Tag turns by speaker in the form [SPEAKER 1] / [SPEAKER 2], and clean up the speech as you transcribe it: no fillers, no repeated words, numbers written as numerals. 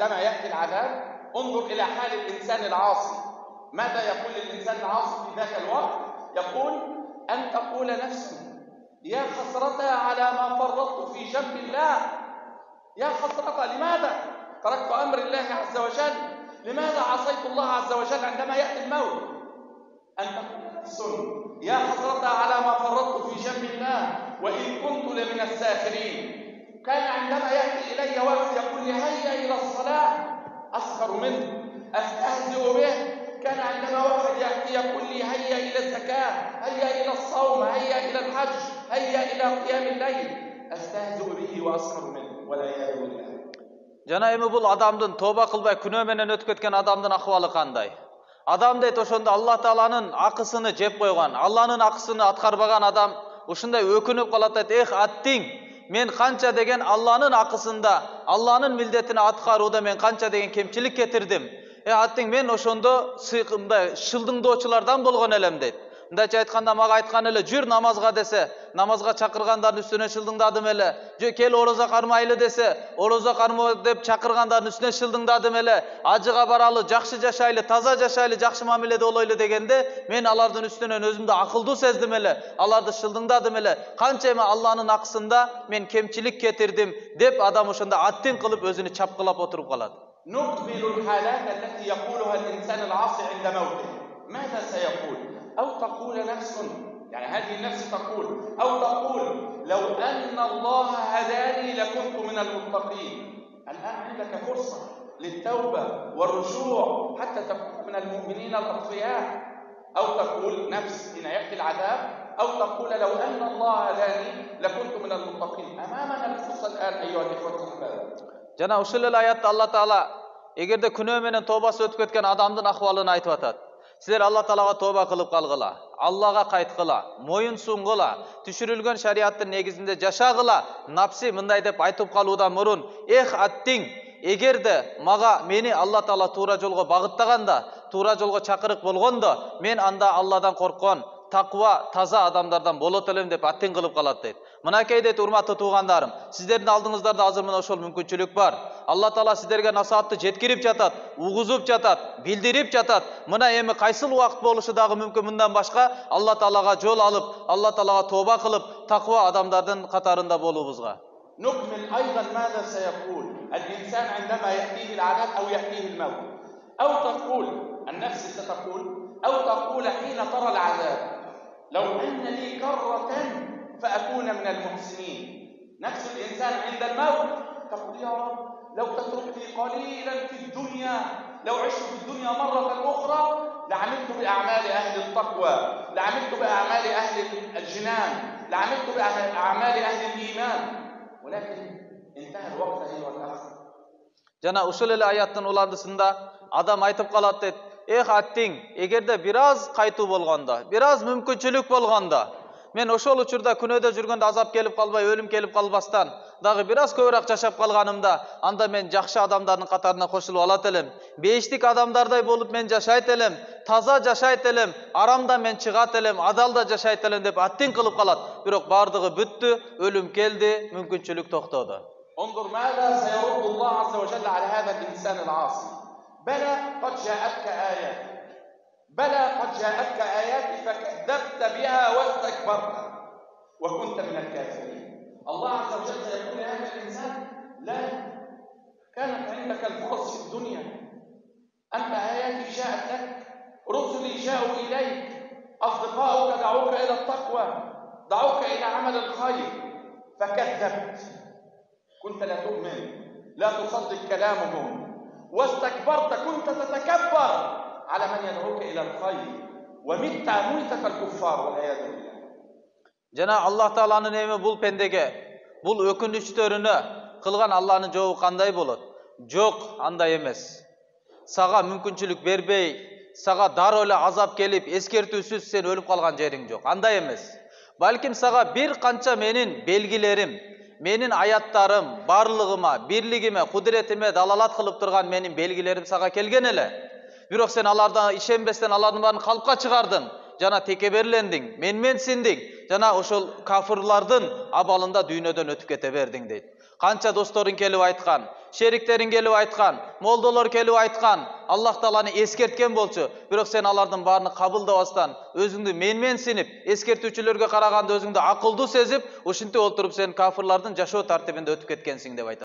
[SPEAKER 1] عندما يأتي العذاب انظر إلى حال الإنسان العاصي. ماذا يقول الإنسان العاصي في ذاك الوقت؟ يقول أن تقول نفسه يا حسرة على ما فرطت في جنب الله. يا حسرة، لماذا تركت أمر الله عز وجل؟ لماذا عصيت الله عز وجل عندما يأتي الموت؟ أن تقول نفس يا حسرة على ما فرطت في جنب الله وإن كنت لمن الساخرين. كان عندما يأتي إلي وقت يقول لي هيا إلى الصلاة أسخر منه، أستهزئ به. كان عندما واحد يأتي يقول لي هيا إلى الزكاة، هيا إلى الصوم، هيا إلى الحج، هيا إلى قيام الليل، أستهزئ به وأسخر منه والعياذ بالله.
[SPEAKER 2] Жана эми бул адамдын тоба кылбай күнөө менен өтүп кеткен адамдын акыбалы кандай? Адам дейт ошондо Аллах Тааланын акысыны жеп койгон, Алланын акысыны аткарбаган адам ушундай өкүнүп калат дейт. Эх аттиң, мен канча деген Алланын акысында, Алланын милдетин аткарууда мен канча деген кемчилик кетирдим. Аттиң, мен ошондо сыйкымдай шылдыңдоочулардан болгон элем дейт. Мындайча айтканда мага айткан эле жүр намазга десе, намазга чакыргандардын үстүнө шылдыңдадым эле. Жö кел орозо кармайлы десе, орозо карма деп чакыргандардын үстүнө шылдыңдадым эле. Ажыга баралы, жакшы жашайлы, таза жашайлы, жакшы мамиледе болойлу дегенде мен алардын үстүнөн өзүмдү акылдуу сездим эле. Аларды шылдыңдадым эле. Канча эми Алланын акысында мен кемчилик кетирдим деп адам ошондо аттин кылып өзүнү чапкылап отуруп калат.
[SPEAKER 1] نكمل الحالات التي يقولها الإنسان العاصي عند موته. ماذا سيقول؟ أو تقول نفس، يعني هذه النفس تقول، أو تقول لو أن الله هداني لكنت من المتقين. الآن عندك فرصة للتوبة والرجوع حتى تكون من المؤمنين الأطفياء. أو تقول نفس حين يأتي العذاب، أو تقول لو أن الله هداني لكنت من المتقين. أمامنا الفرصة الآن أيها الإخوة الأحباب.
[SPEAKER 2] Жана ушул эле аятта Алла Таала эгерде күнөө менен тобасы өтүп кеткен адамдын акыбалын айтып атат. Силер Алла Таалага тоба кылып калгыла, Аллага кайткыла, моюн сунгула, түшүрүлгөн шариаттын негизинде жашагыла. Напси мындай деп айтып калуудан мурун, эх аттиң, эгерде мага мени Алла Таала туура жолго багыттаганда, туура жолго чакырык болгондо, мен анда Алладан корккон, таква, таза адамдардан болот элем деп аттин кылып калат дейт. Мынакей дейт, урматтуу туугандарым, сиздердин алдыңыздарда азыр мына ошол мүмкүнчүлүк бар. Алла Таала сиздерге насаатты жеткирип жатат, угузуп жатат, билдирип жатат. Мына эми кайсыл убакыт болушу дагы мүмкүн мындан башка Алла Таалага жол алып, Алла Таалага тоба кылып, таква адамдардын катарында болуубузга.
[SPEAKER 1] نكمل أيضا ماذا سيقول الإنسان عندما يأتيه العذاب أو يأتيه الموت. أو تقول النفس ستقول، أو تقول حين ترى العذاب لو أن لي كرة فأكون من المحسنين. نفس الإنسان عند الموت تقول يا رب لو تتركني قليلا في الدنيا، لو عشت في الدنيا مرة أخرى لعملت بأعمال أهل التقوى، لعملت بأعمال أهل الجنان، لعملت بأعمال أهل الإيمان. ولكن انتهى الوقت أيها الأخ.
[SPEAKER 2] Жана ушул эле аяттын уландысында адам айтып калат дейт, эх аттиң, эгерде бир аз кайтуу болгондо, бир аз мүмкүнчүлүк болгондо, мен ошол учурда күнөөдө жүргөндө азап келип калбай, өлүм келип калбастан, дагы бир аз көбүрөөк жашап калганымда, анда мен жакшы адамдардын катарына кошулуп алат элем. Бештик адамдардай болуп мен жашайт элем, таза жашайт элем, арамдан мен чыгат элем, адалда жашайт элем деп аттин кылып калат. Бирок бардыгы бүттү, өлүм келди, мүмкүнчүлүк токтоду.
[SPEAKER 1] انظر ماذا سيرد الله عز وجل على هذا الإنسان العاصي. بلى قد جاءتك آيات، بلى قد جاءتك آيات فكذبت بها واستكبرت وكنت من الكافرين. الله عز وجل سيقول لهذا الإنسان لا، كانت عندك الفرص في الدنيا، أنت آياتي جاءت لك، رسلي جاءوا إليك، أصدقاؤك دعوك إلى التقوى، دعوك إلى عمل الخير فكذبت، كنت لا تؤمن، لا تصدق كلامهم، واستكبرت، كنت تتكبر على من يدعوك إلى الخير، ومت ميتة الكفار والعياذ بالله.
[SPEAKER 2] Жана Аллах Тааланын эми бул пендеге, бул өкүнүчтөрүнө кылган Алланын жообу кандай болот? Жок, андай эмес. Сага мүмкүнчүлүк бербей, сага дароо эле азап келип, эскертүүсүз сен өлүп калган жериң жок. Андай эмес. Балким сага бир канча менин белгилерим, менин аяттарым, барлыгыма, бирлигиме, кудуретиме далалат кылып турган менин белгилерим сага келген эле. Бирок сен алардан ишенбестен алардын баарын калпка чыгардың, жана текеберлендиң, менменсиндиң, жана ошол кафырлардын абалында дүйнөдөн өтүп кете бердиң дейт. Kança dostoruň kelip aytkan, şeriklerin kelip aytkan, moldolor kelip aytkan, Allah Taalany eskertken bolçu. Birok sen alardyň baryny kabuldamasdan, özüňdi men sinip, eskertүүçülerge karaganda özüňdi akyldy sezip, uşinti olturup sen kafirlardyň jaşоо tartibinde ötüp ketkensiň dep aytат.